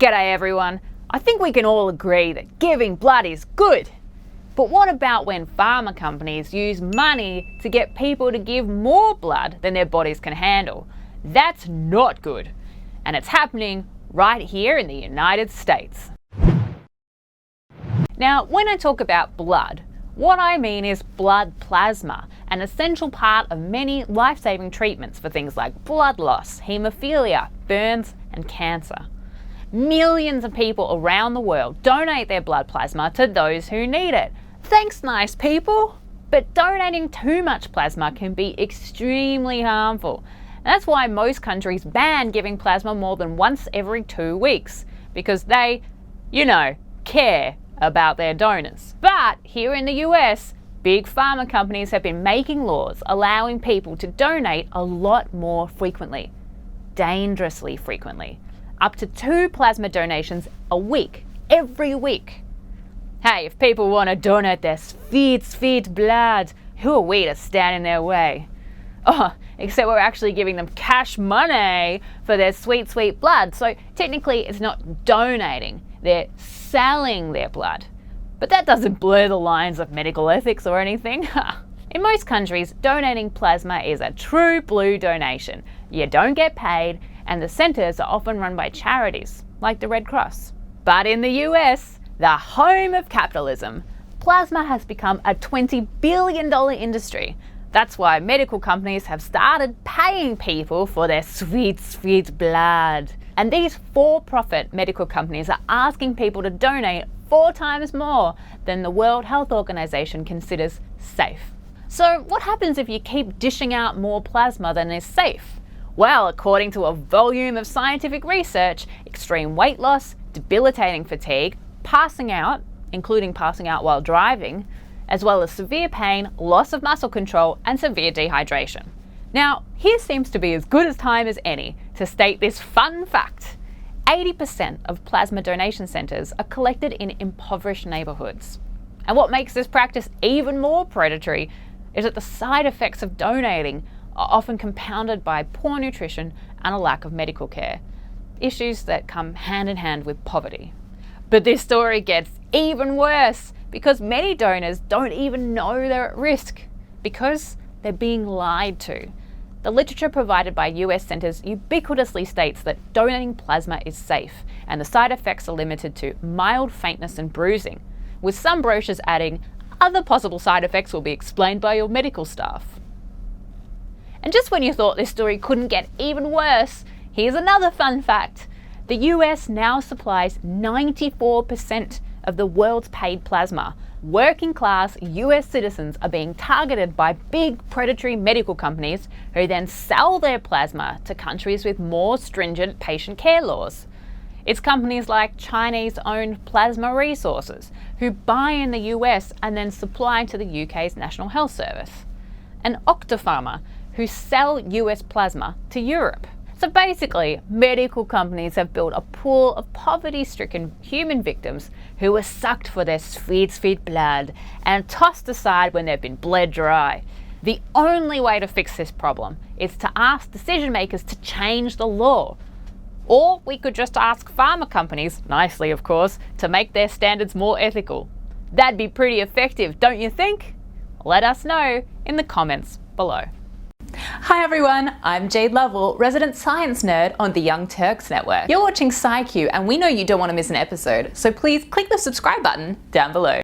G'day everyone. I think we can all agree that giving blood is good. But what about when pharma companies use money to get people to give more blood than their bodies can handle? That's not good. And it's happening right here in the United States. Now, when I talk about blood, what I mean is blood plasma, an essential part of many life-saving treatments for things like blood loss, haemophilia, burns, and cancer. Millions of people around the world donate their blood plasma to those who need it. Thanks, nice people! But donating too much plasma can be extremely harmful. That's why most countries ban giving plasma more than once every 2 weeks, because they, care about their donors. But here in the US, big pharma companies have been making laws allowing people to donate a lot more frequently. Dangerously frequently. Up to 2 plasma donations a week, every week. Hey, if people want to donate their sweet blood, who are we to stand in their way? Oh, except we're actually giving them cash money for their sweet blood. So technically it's not donating, they're selling their blood. But that doesn't blur the lines of medical ethics or anything. In most countries, donating plasma is a true blue donation. You don't get paid, and the centres are often run by charities, like the Red Cross. But in the US, the home of capitalism, plasma has become a $20 billion industry. That's why medical companies have started paying people for their sweet blood. And these for-profit medical companies are asking people to donate 4 times more than the World Health Organization considers safe. So what happens if you keep dishing out more plasma than is safe? Well, according to a volume of scientific research, extreme weight loss, debilitating fatigue, passing out, including passing out while driving, as well as severe pain, loss of muscle control, and severe dehydration. Now, here seems to be as good a time as any to state this fun fact. 80% of plasma donation centres are collected in impoverished neighbourhoods. And what makes this practice even more predatory is that the side effects of donating are often compounded by poor nutrition and a lack of medical care, issues that come hand in hand with poverty. But this story gets even worse because many donors don't even know they're at risk because they're being lied to. The literature provided by US centres ubiquitously states that donating plasma is safe and the side effects are limited to mild faintness and bruising, with some brochures adding, other possible side effects will be explained by your medical staff. And just when you thought this story couldn't get even worse, here's another fun fact. The US now supplies 94% of the world's paid plasma. Working class US citizens are being targeted by big predatory medical companies who then sell their plasma to countries with more stringent patient care laws. It's companies like Chinese-owned Plasma Resources who buy in the US and then supply to the UK's National Health Service. And Pharma who sell US plasma to Europe. So basically, medical companies have built a pool of poverty-stricken human victims who were sucked for their sweet blood and tossed aside when they've been bled dry. The only way to fix this problem is to ask decision makers to change the law. Or we could just ask pharma companies, nicely of course, to make their standards more ethical. That'd be pretty effective, don't you think? Let us know in the comments below. Hi everyone, I'm Jade Lovell, resident science nerd on the Young Turks Network. You're watching SciQ and we know you don't want to miss an episode, so please click the subscribe button down below.